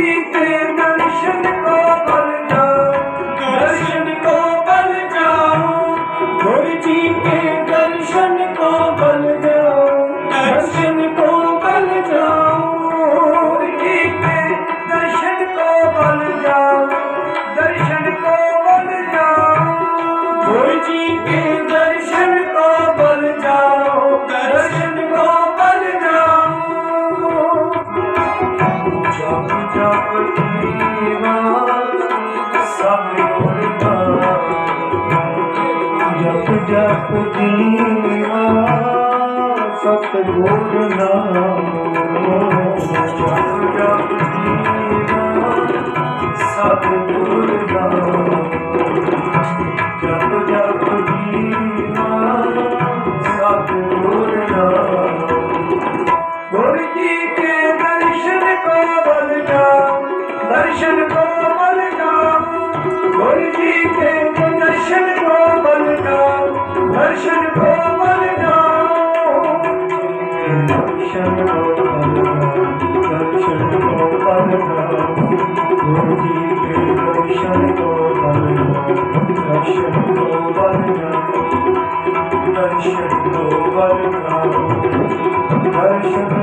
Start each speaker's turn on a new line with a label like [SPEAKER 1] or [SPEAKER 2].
[SPEAKER 1] जी के दर्शन को बल जाओ, दर्शन को बल जाओ, गुरु जी के दर्शन को बल जाओ, दर्शन को बल जाओ, गुरु जी के दर्शन को बल जाओ, दर्शन को बल जाओ, गुरु जी के दर्शन को बल जाओ, दर्शन को बल जाओ। जप जप दीवा सतगुर नाम, जप जप दीवा सतगुर नाम, जप जप दीवा सतगुर नाम, जप जप दीवा सतगुर नाम। गुरु जी के दर्शन को बल जाओ, दर्शन को बल जाओ, गुरु जी के दर्शन को बल जाओ, दर्शन को बल जाओ, दर्शन को बल जाओ, दर्शन को बल जाओ, गुरु जी के दर्शन को बल जाओ, दर्शन को बल जाओ, दर्शन को बल जाओ, दर्शन